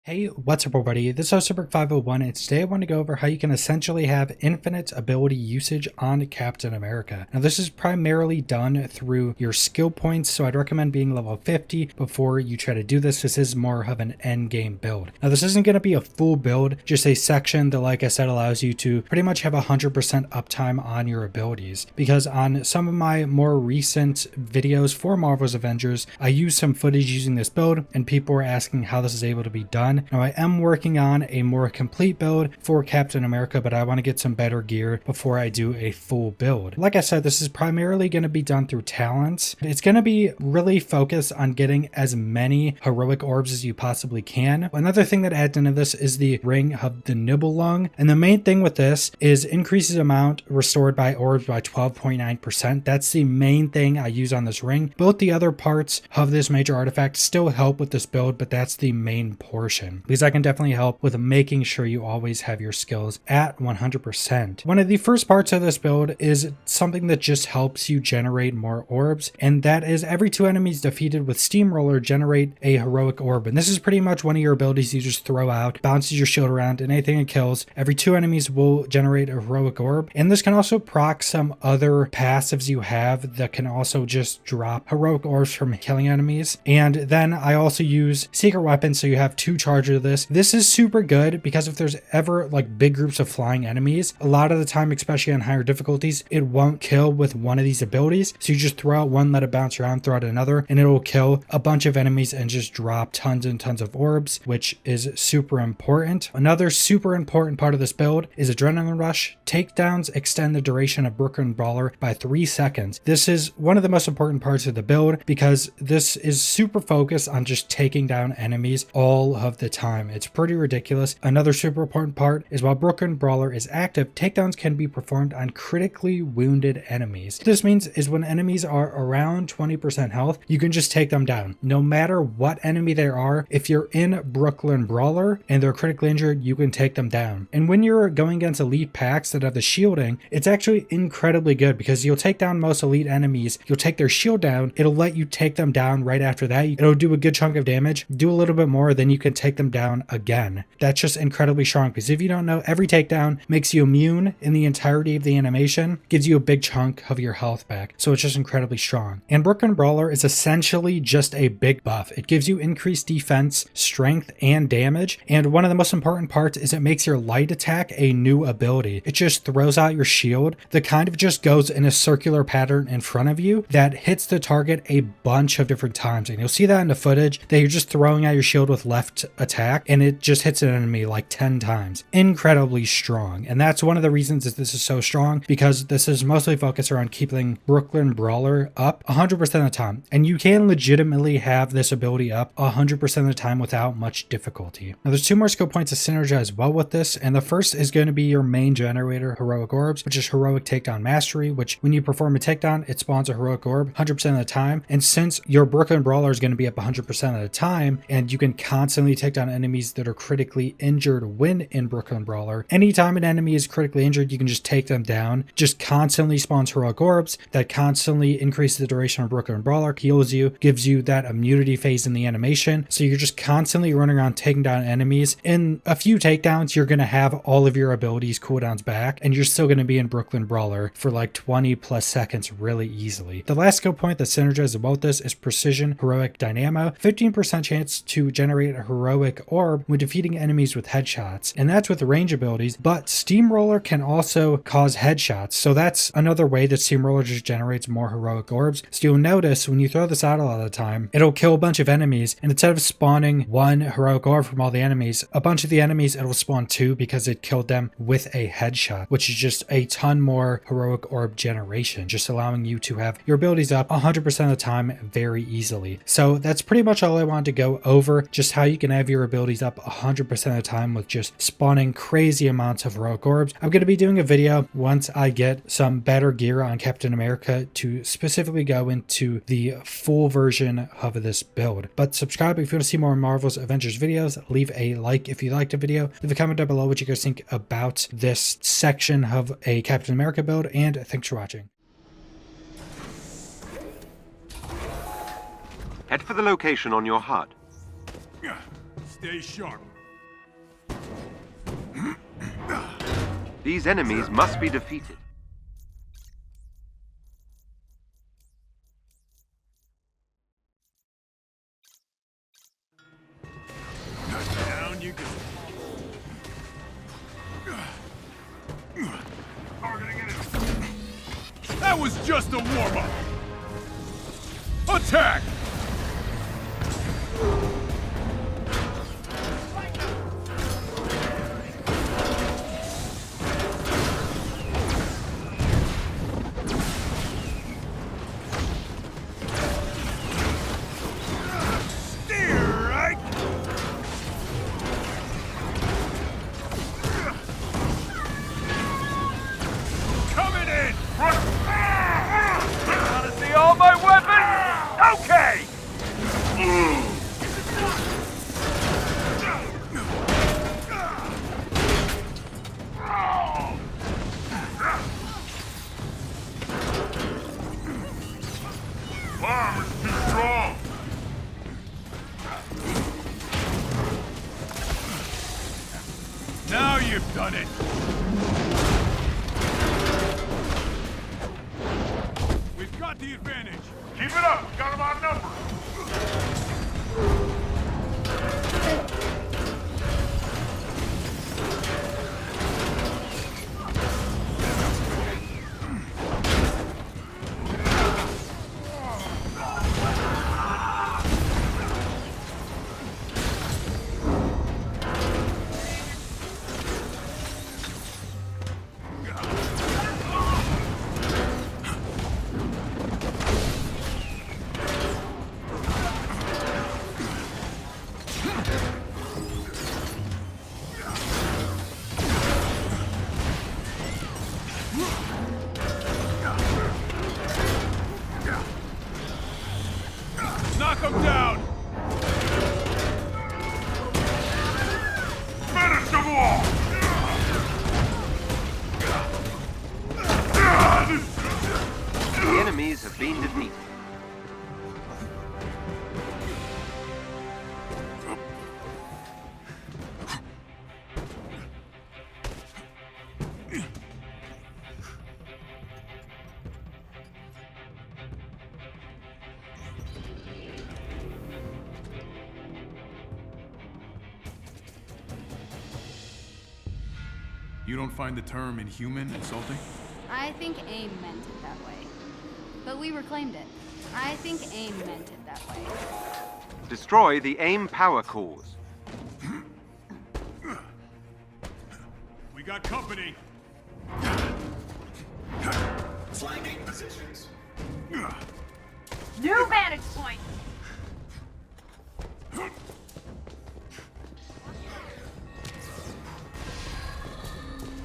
Hey, what's up everybody? This is Super501 and today I want to go over how you can essentially have infinite ability usage on Captain America. Now this is primarily done through your skill points, so I'd recommend being level 50 before you try to do this. This is more of an end game build. Now this isn't going to be a full build, just a section that, like I said, allows you to pretty much have 100% uptime on your abilities. Because on some of my more recent videos for Marvel's Avengers, I used some footage using this build and people were asking how this is able to be done. Now I am working on a more complete build for Captain America, but I want to get some better gear before I do a full build. Like I said, this is primarily going to be done through talents. It's going to be really focused on getting as many heroic orbs as you possibly can. Another thing that adds into this is the Ring of the Nibelung, and the main thing with this is increases amount restored by orbs by 12.9%. That's the main thing I use on this ring. Both the other parts of this major artifact still help with this build, but that's the main portion, because that can definitely help with making sure you always have your skills at 100%. One of the first parts of this build is something that just helps you generate more orbs, and that is every 2 enemies defeated with Steamroller generate a heroic orb. And this is pretty much one of your abilities you just throw out, bounces your shield around, and anything it kills, every 2 enemies will generate a heroic orb. And this can also proc some other passives you have that can also just drop heroic orbs from killing enemies. And then I also use secret weapons, so you have 2 charges of this. This is super good because if there's ever like big groups of flying enemies, a lot of the time, especially on higher difficulties, it won't kill with one of these abilities. So you just throw out one, let it bounce around, throw out another, and it will kill a bunch of enemies and just drop tons and tons of orbs, which is super important. Another super important part of this build is Adrenaline Rush. Takedowns extend the duration of Brooklyn Brawler by 3 seconds. This is one of the most important parts of the build because this is super focused on just taking down enemies all of the time. It's pretty ridiculous. Another super important part is while Brooklyn Brawler is active, takedowns can be performed on critically wounded enemies. What this means is when enemies are around 20% health, you can just take them down. No matter what enemy they are, if you're in Brooklyn Brawler and they're critically injured, you can take them down. And when you're going against elite packs that have the shielding, it's actually incredibly good because you'll take down most elite enemies, you'll take their shield down, it'll let you take them down right after that. It'll do a good chunk of damage, do a little bit more, then you can take them down again. That's just incredibly strong because if you don't know, every takedown makes you immune in the entirety of the animation, gives you a big chunk of your health back. So it's just incredibly strong. And Brooklyn Brawler is essentially just a big buff. It gives you increased defense, strength, and damage. And one of the most important parts is it makes your light attack a new ability. It just throws out your shield that kind of just goes in a circular pattern in front of you that hits the target a bunch of different times. And you'll see that in the footage that you're just throwing out your shield with left attack and it just hits an enemy like 10 times. Incredibly strong. And that's one of the reasons that this is so strong, because this is mostly focused around keeping Brooklyn Brawler up 100% of the time. And you can legitimately have this ability up 100% of the time without much difficulty. Now there's 2 more skill points to synergize well with this, and the first is going to be your main generator, Heroic Orbs, which is Heroic Takedown Mastery, which when you perform a takedown, it spawns a Heroic Orb 100% of the time. And since your Brooklyn Brawler is going to be up 100% of the time, and you can constantly take down enemies that are critically injured when in Brooklyn Brawler, anytime an enemy is critically injured, you can just take them down. Just constantly spawns Heroic Orbs that constantly increases the duration of Brooklyn Brawler, heals you, gives you that immunity phase in the animation. So you're just constantly running around taking down enemies. In a few takedowns, you're going to have all of your abilities cooldowns back, and you're still going to be in Brooklyn Brawler for like 20 plus seconds really easily. The last skill point that synergizes about this is Precision Heroic Dynamo. 15% chance to generate a heroic orb when defeating enemies with headshots, and that's with range abilities, but Steamroller can also cause headshots, so that's another way that Steamroller just generates more heroic orbs. So you'll notice when you throw this out a lot of the time, it'll kill a bunch of enemies, and instead of spawning 1 heroic orb from all the enemies, a bunch of the enemies it'll spawn 2 because it killed them with a headshot, which is just a ton more heroic orb generation, just allowing you to have your abilities up 100% of the time very easily. So that's pretty much all I wanted to go over, just how you can have your abilities up 100% of the time with just spawning crazy amounts of heroic orbs. I'm going to be doing a video once I get some better gear on Captain America to specifically go into the full version of this build. But subscribe if you want to see more Marvel's Avengers videos. Leave a like if you liked the video. Leave a comment down below what you guys think about this section of a Captain America build, and thanks for watching. Head for the location on your HUD. Stay sharp. These enemies must be defeated. Down you go. That was just a warm-up. Attack! Now you've done it! We've got the advantage! Keep it up! We got them outnumbered! Knock him down! Finish them all! The enemies have been defeated. You don't find the term inhuman insulting? I think AIM meant it that way. But we reclaimed it. I think AIM meant it that way. Destroy the AIM power cores. We got company! Flanking positions. New vantage point!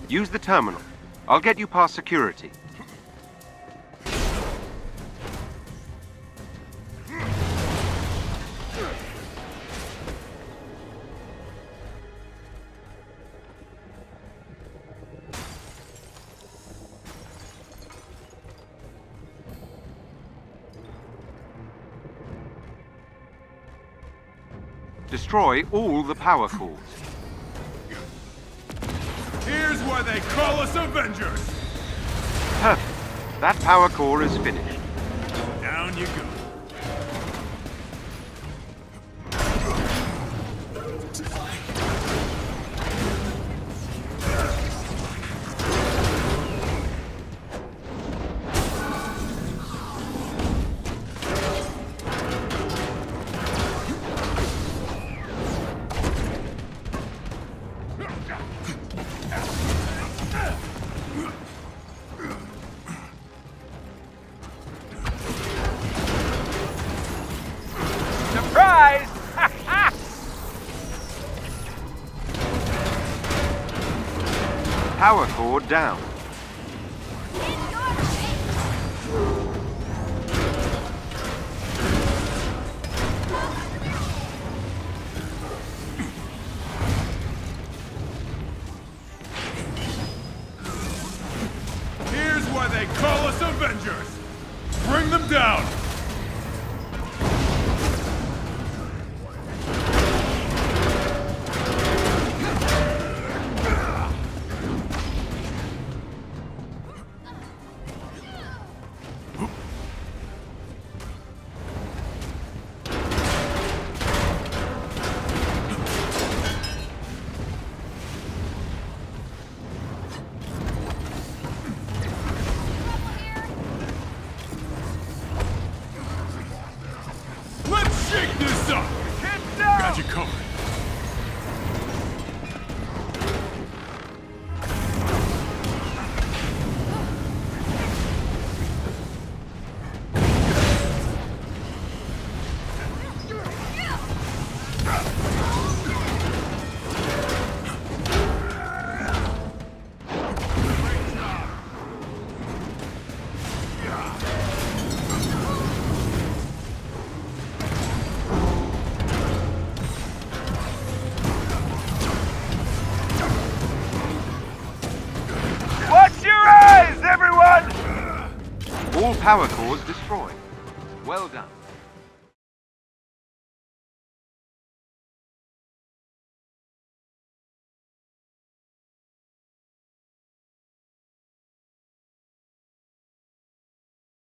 Use the terminal. I'll get you past security. Destroy all the power cores. Here's why they call us Avengers! Perfect. That power core is finished. Down you go. Surprise! Power core down. Here's why they call us Avengers! Bring them down! All power cores destroyed. Well done.